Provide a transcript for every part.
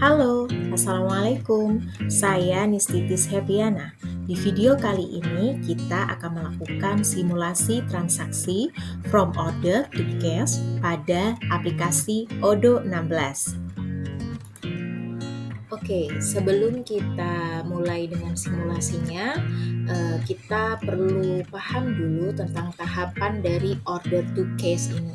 Halo, Assalamualaikum. Saya Nistitis Hebiana. Di video kali ini kita akan melakukan simulasi transaksi from order to cash pada aplikasi Odoo 16. Oke, sebelum kita mulai dengan simulasinya, kita perlu paham dulu tentang tahapan dari order to cash ini.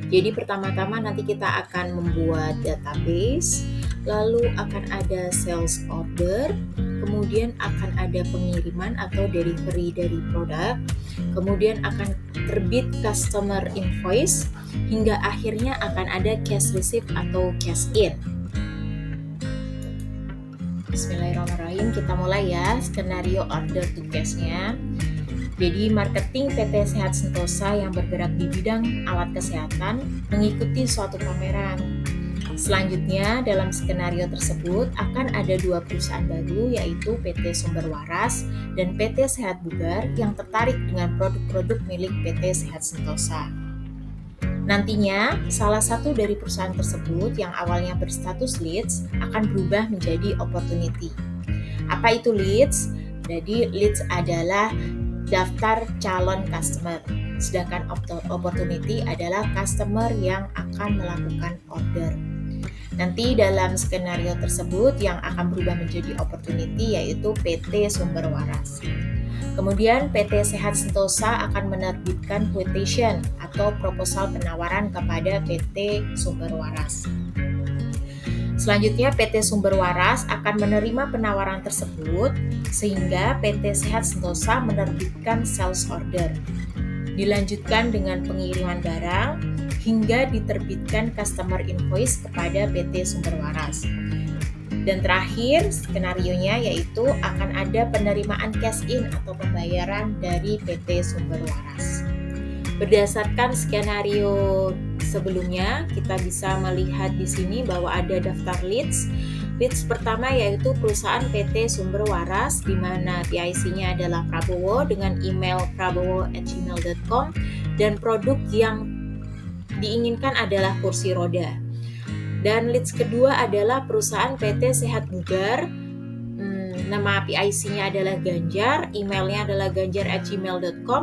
Jadi pertama-tama nanti kita akan membuat database, lalu akan ada sales order, kemudian akan ada pengiriman atau delivery dari produk, kemudian akan terbit customer invoice, hingga akhirnya akan ada cash receipt atau cash in. Bismillahirrahmanirrahim, kita mulai ya skenario order to cash-nya. Jadi marketing PT Sehat Sentosa yang bergerak di bidang alat kesehatan mengikuti suatu pameran. Selanjutnya dalam skenario tersebut akan ada dua perusahaan baru yaitu PT Sumber Waras dan PT Sehat Bugar yang tertarik dengan produk-produk milik PT Sehat Sentosa. Nantinya salah satu dari perusahaan tersebut yang awalnya berstatus leads akan berubah menjadi opportunity. Apa itu leads? Jadi leads adalah daftar calon customer, sedangkan opportunity adalah customer yang akan melakukan order. Nanti dalam skenario tersebut yang akan berubah menjadi opportunity yaitu PT Sumber Waras. Kemudian PT Sehat Sentosa akan menerbitkan quotation atau proposal penawaran kepada PT Sumber Waras. Selanjutnya PT Sumber Waras akan menerima penawaran tersebut sehingga PT Sehat Sentosa menerbitkan sales order. Dilanjutkan dengan pengiriman barang hingga diterbitkan customer invoice kepada PT Sumber Waras. Dan terakhir skenarionya yaitu akan ada penerimaan cash in atau pembayaran dari PT Sumber Waras. Berdasarkan skenario sebelumnya, kita bisa melihat di sini bahwa ada daftar leads. Leads pertama yaitu perusahaan PT Sumber Waras, di mana PIC-nya adalah Prabowo dengan email prabowo@gmail.com dan produk yang diinginkan adalah kursi roda. Dan leads kedua adalah perusahaan PT Sehat Bugar. Nama PIC-nya adalah Ganjar, emailnya adalah ganjar@gmail.com,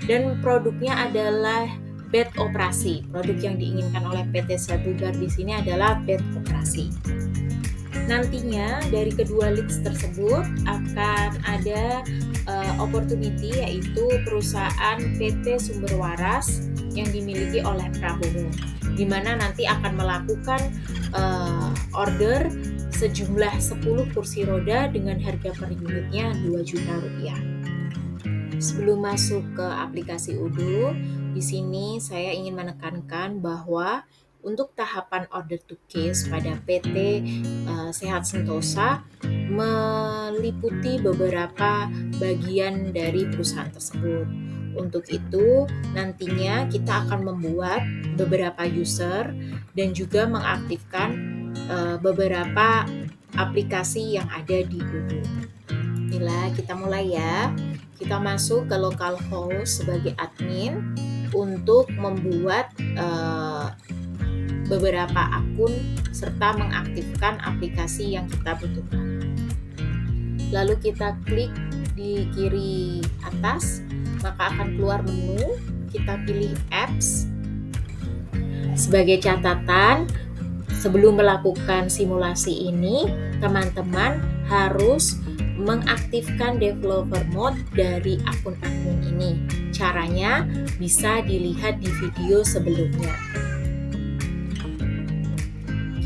dan produknya adalah bed operasi. Produk yang diinginkan oleh PT Sehat Bugar di sini adalah bed operasi. Nantinya dari kedua leads tersebut akan ada opportunity yaitu perusahaan PT Sumber Waras yang dimiliki oleh Prabowo, di mana nanti akan melakukan order sejumlah 10 kursi roda dengan harga per unitnya Rp2 juta. Sebelum masuk ke aplikasi Odoo, di sini saya ingin menekankan bahwa untuk tahapan order to cash pada PT Sehat Sentosa meliputi beberapa bagian dari perusahaan tersebut. Untuk itu, nantinya kita akan membuat beberapa user dan juga mengaktifkan beberapa aplikasi yang ada di Odoo. Inilah, kita mulai ya. Kita masuk ke localhost sebagai admin untuk membuat beberapa akun serta mengaktifkan aplikasi yang kita butuhkan. Lalu kita klik di kiri atas, maka akan keluar menu. Kita pilih apps. Sebagai catatan, sebelum melakukan simulasi ini, teman-teman harus mengaktifkan developer mode dari akun-akun ini. Caranya bisa dilihat di video sebelumnya.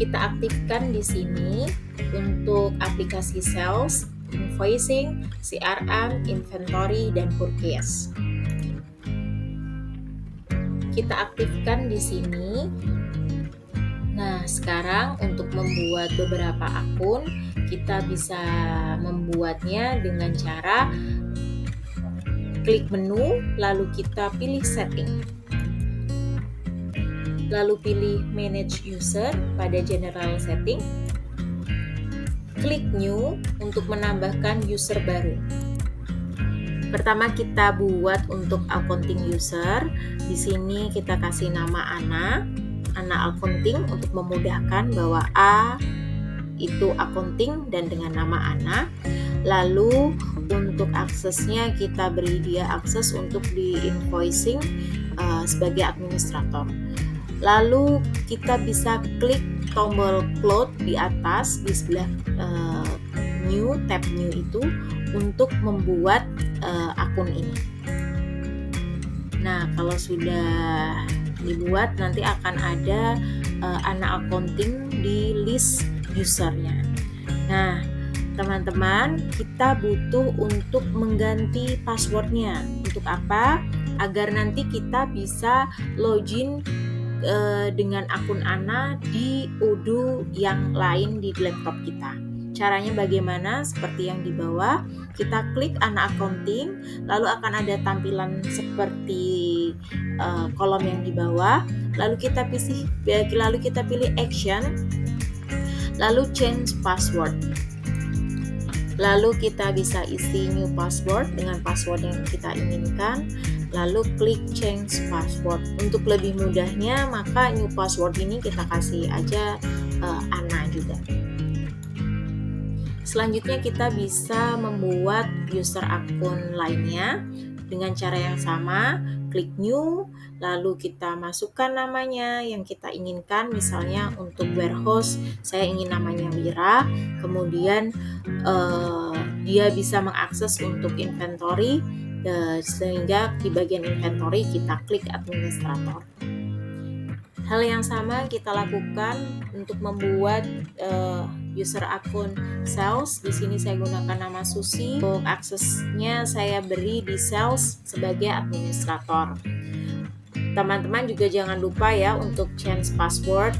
Kita aktifkan di sini untuk aplikasi sales, invoicing, CRM, inventory, dan purchase. Kita aktifkan di sini. Nah, sekarang untuk membuat beberapa akun, kita bisa membuatnya dengan cara klik menu, lalu kita pilih setting. Lalu pilih manage user pada general setting. Klik new untuk menambahkan user baru. Pertama kita buat untuk accounting user. Di sini kita kasih nama Ana accounting untuk memudahkan bahwa A itu accounting dan dengan nama Ana. Lalu untuk aksesnya kita beri dia akses untuk di invoicing sebagai administrator. Lalu kita bisa klik tombol cloud di atas di sebelah tab new itu untuk membuat akun ini. Nah, kalau sudah dibuat nanti akan ada Ana accounting di list usernya. Nah, teman-teman, kita butuh untuk mengganti passwordnya. Untuk apa? Agar nanti kita bisa login dengan akun Ana di Odoo yang lain di laptop kita. Caranya bagaimana? Seperti yang di bawah, kita klik Ana accounting, lalu akan ada tampilan seperti kolom yang di bawah, lalu kita pilih action, lalu change password. Lalu kita bisa isi new password dengan password yang kita inginkan, lalu klik change password. Untuk lebih mudahnya, maka new password ini kita kasih aja Ana juga. Selanjutnya kita bisa membuat user akun lainnya dengan cara yang sama, klik new, lalu kita masukkan namanya yang kita inginkan. Misalnya untuk warehouse saya ingin namanya Wira, kemudian dia bisa mengakses untuk inventory, sehingga di bagian inventory kita klik administrator. Hal yang sama kita lakukan untuk membuat user akun sales. Di sini saya gunakan nama Susi. Untuk aksesnya saya beri di sales sebagai administrator. Teman-teman juga jangan lupa ya untuk change password.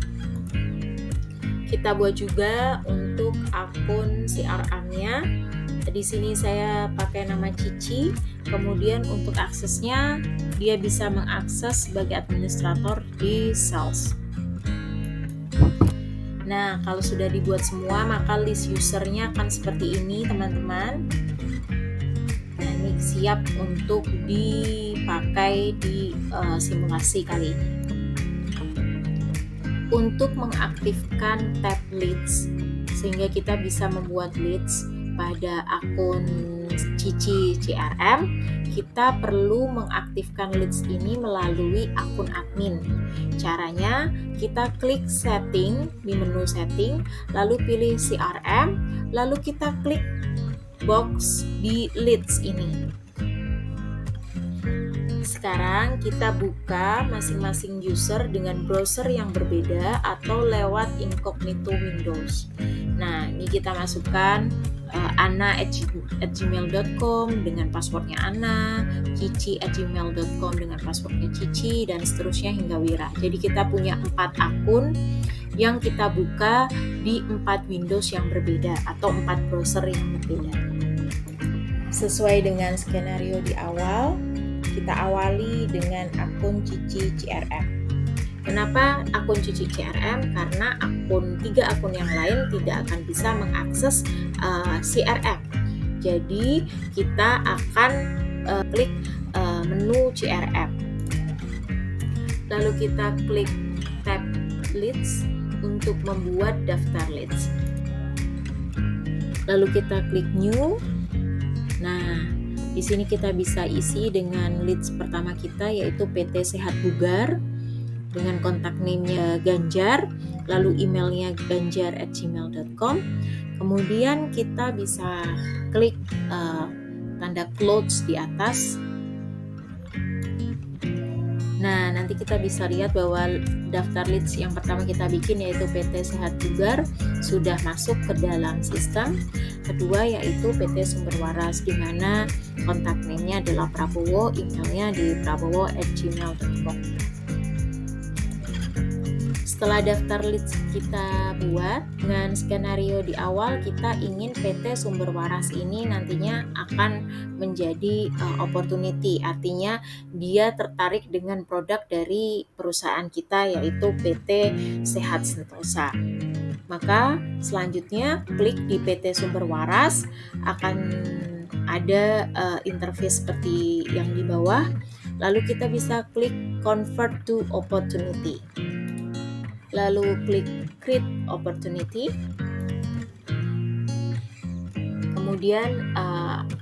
Kita buat juga untuk akun CRM-nya. Di sini saya pakai nama Cici. Kemudian untuk aksesnya dia bisa mengakses sebagai administrator di sales. Nah, kalau sudah dibuat semua, maka list usernya akan seperti ini, teman-teman. Nah, ini siap untuk dipakai di simulasi kali ini. Untuk mengaktifkan tab leads, sehingga kita bisa membuat leads pada akun Cici CRM, kita perlu mengaktifkan leads ini melalui akun admin. Caranya, kita klik setting di menu setting, lalu pilih CRM, lalu kita klik box di leads ini. Sekarang kita buka masing-masing user dengan browser yang berbeda atau lewat incognito Windows. Nah, ini kita masukkan ana@gmail.com dengan passwordnya Ana, cici@gmail.com dengan passwordnya Cici, dan seterusnya hingga Wira. Jadi kita punya 4 akun yang kita buka di 4 Windows yang berbeda atau 4 browser yang berbeda. Sesuai dengan skenario di awal, kita awali dengan akun Cici CRM. Kenapa akun Cici CRM? Karena 3 akun yang lain tidak akan bisa mengakses CRM. Jadi kita akan klik menu CRM. Lalu kita klik tab leads untuk membuat daftar leads. Lalu kita klik new. Nah, di sini kita bisa isi dengan leads pertama kita, yaitu PT Sehat Bugar dengan kontak name-nya Ganjar, lalu emailnya ganjar@gmail.com. Kemudian kita bisa klik tanda close di atas. Nah, nanti kita bisa lihat bahwa daftar leads yang pertama kita bikin, yaitu PT Sehat Bugar, sudah masuk ke dalam sistem. Kedua yaitu PT Sumber Waras, di mana kontak name-nya adalah Prabowo, emailnya di prabowo@gmail.com. Setelah daftar leads kita buat, dengan skenario di awal kita ingin PT Sumber Waras ini nantinya akan menjadi opportunity, artinya dia tertarik dengan produk dari perusahaan kita, yaitu PT Sehat Sentosa. Maka selanjutnya klik di PT Sumber Waras, akan ada interface seperti yang di bawah, lalu kita bisa klik convert to opportunity. Lalu klik create opportunity. kemudian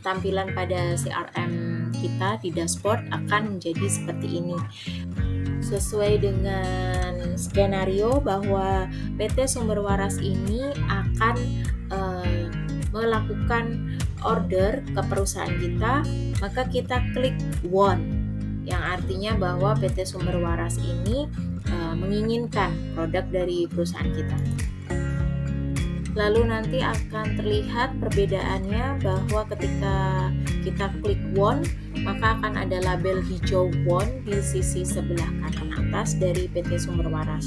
tampilan pada CRM kita di dashboard akan menjadi seperti ini. Sesuai dengan skenario bahwa PT Sumber Waras ini akan melakukan order ke perusahaan kita, maka kita klik won, yang artinya bahwa PT Sumber Waras ini menginginkan produk dari perusahaan kita. Lalu nanti akan terlihat perbedaannya bahwa ketika kita klik won, maka akan ada label hijau won di sisi sebelah kanan atas dari PT Sumber Waras.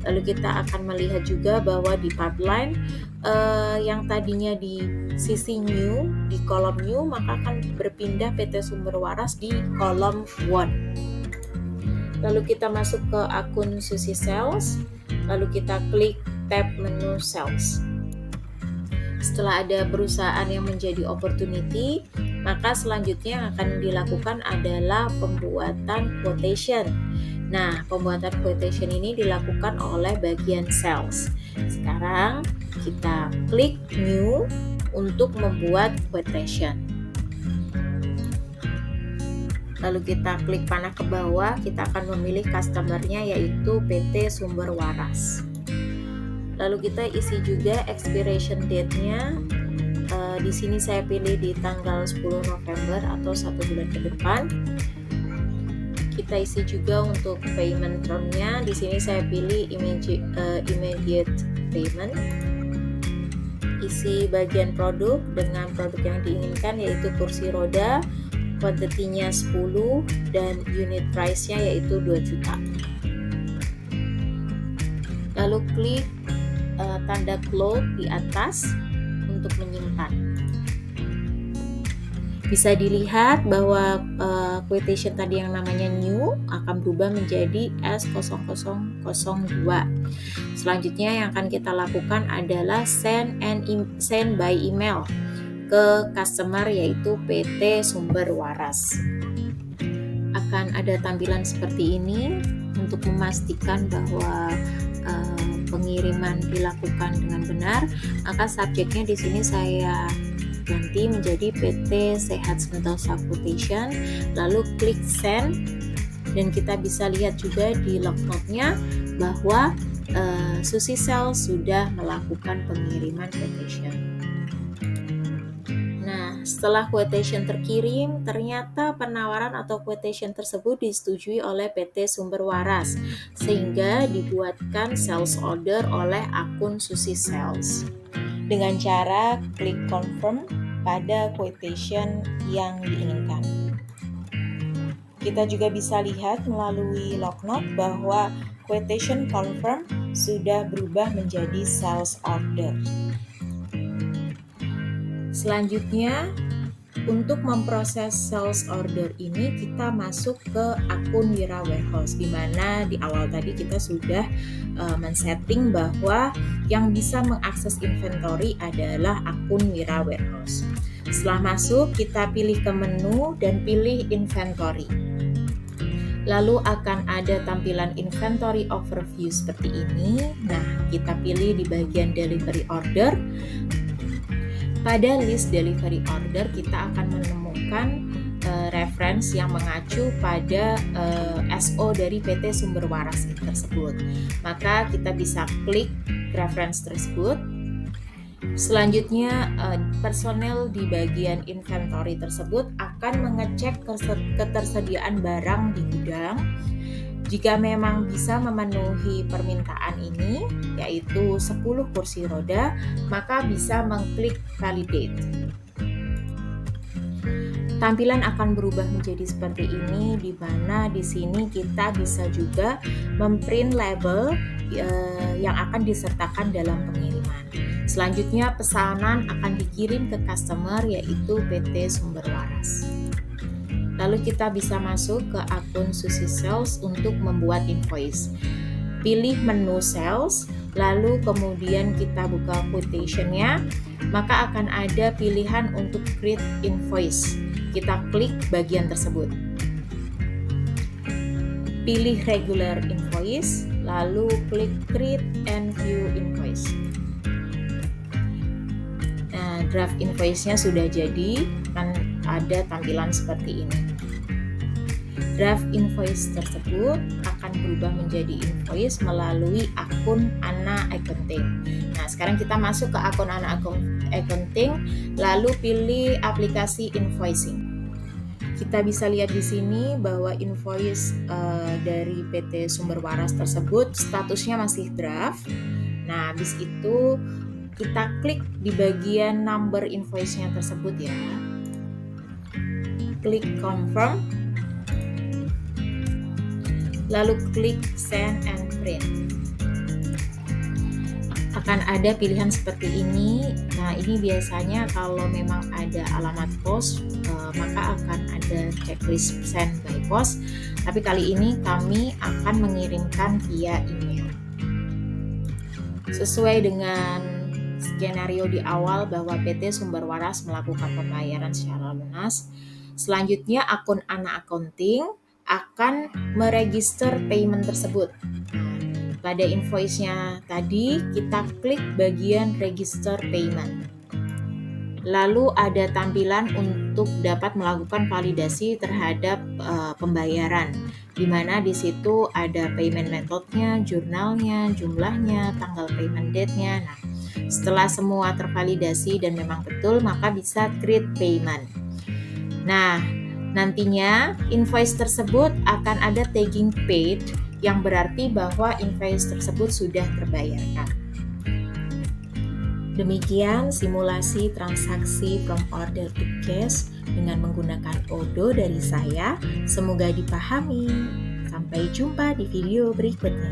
Lalu kita akan melihat juga bahwa di pipeline yang tadinya di sisi new, di kolom new, maka akan berpindah PT Sumber Waras di kolom won. Lalu kita masuk ke akun Susi Sales, lalu kita klik tab menu sales. Setelah ada perusahaan yang menjadi opportunity, maka selanjutnya yang akan dilakukan adalah pembuatan quotation. Nah, pembuatan quotation ini dilakukan oleh bagian sales. Sekarang kita klik new untuk membuat quotation. Lalu kita klik panah ke bawah, kita akan memilih customer-nya yaitu PT Sumber Waras. Lalu kita isi juga expiration date-nya. Di sini saya pilih di tanggal 10 November atau 1 bulan ke depan. Kita isi juga untuk payment term-nya. Di sini saya pilih immediate payment. Isi bagian produk dengan produk yang diinginkan yaitu kursi roda, quantity-nya 10 dan unit price-nya yaitu 2 juta. Lalu klik tanda cloud di atas untuk menyimpan. Bisa dilihat bahwa quotation tadi yang namanya new akan berubah menjadi S0002. Selanjutnya yang akan kita lakukan adalah send by email ke customer yaitu PT Sumber Waras. Akan ada tampilan seperti ini untuk memastikan bahwa pengiriman dilakukan dengan benar, maka subjeknya di sini saya ganti menjadi PT Sehat Sentosa Quotation, lalu klik send, dan kita bisa lihat juga di log note-nya bahwa Susi Sales sudah melakukan pengiriman quotation. Setelah quotation terkirim, ternyata penawaran atau quotation tersebut disetujui oleh PT Sumber Waras, sehingga dibuatkan sales order oleh akun Susi Sales dengan cara klik confirm pada quotation yang diinginkan. Kita juga bisa lihat melalui log note bahwa quotation confirm sudah berubah menjadi sales order. Selanjutnya, untuk memproses sales order ini kita masuk ke akun Wira Warehouse, di mana di awal tadi kita sudah men-setting bahwa yang bisa mengakses inventory adalah akun Wira Warehouse. Setelah masuk, kita pilih ke menu dan pilih inventory. Lalu akan ada tampilan inventory overview seperti ini. Nah, kita pilih di bagian delivery order. Pada list delivery order kita akan menemukan reference yang mengacu pada SO dari PT Sumber Waras tersebut. Maka kita bisa klik reference tersebut. Selanjutnya personel di bagian inventory tersebut akan mengecek ketersediaan barang di gudang. Jika memang bisa memenuhi permintaan ini, yaitu 10 kursi roda, maka bisa mengklik validate. Tampilan akan berubah menjadi seperti ini, di mana di sini kita bisa juga memprint label yang akan disertakan dalam pengiriman. Selanjutnya pesanan akan dikirim ke customer yaitu PT Sumber Waras. Lalu kita bisa masuk ke akun Susi Sales untuk membuat invoice. Pilih menu sales, lalu kemudian kita buka quotation-nya, maka akan ada pilihan untuk create invoice. Kita klik bagian tersebut. Pilih regular invoice, lalu klik create and view invoice. draft invoice-nya sudah jadi, kan ada tampilan seperti ini. Draft invoice tersebut akan berubah menjadi invoice melalui akun Ana Accounting. Nah, sekarang kita masuk ke akun Ana Accounting, lalu pilih aplikasi invoicing. Kita bisa lihat di sini bahwa invoice dari PT Sumber Waras tersebut statusnya masih draft. Nah, habis itu kita klik di bagian number invoice-nya tersebut ya. Klik confirm. Lalu klik send and print. Akan ada pilihan seperti ini. Nah, ini biasanya kalau memang ada alamat pos, maka akan ada checklist send by post. Tapi kali ini kami akan mengirimkan via email. Sesuai dengan skenario di awal bahwa PT Sumber Waras melakukan pembayaran secara lunas, selanjutnya akun Ana Accounting akan meregister payment tersebut. Pada invoice-nya tadi, kita klik bagian register payment. Lalu ada tampilan untuk dapat melakukan validasi terhadap pembayaran, di mana di situ ada payment methodnya, jurnalnya, jumlahnya, tanggal payment date-nya. Nah, setelah semua tervalidasi dan memang betul, maka bisa create payment. Nah, nantinya invoice tersebut akan ada tagging paid, yang berarti bahwa invoice tersebut sudah terbayarkan. Demikian simulasi transaksi from order to cash dengan menggunakan Odoo dari saya. Semoga dipahami. Sampai jumpa di video berikutnya.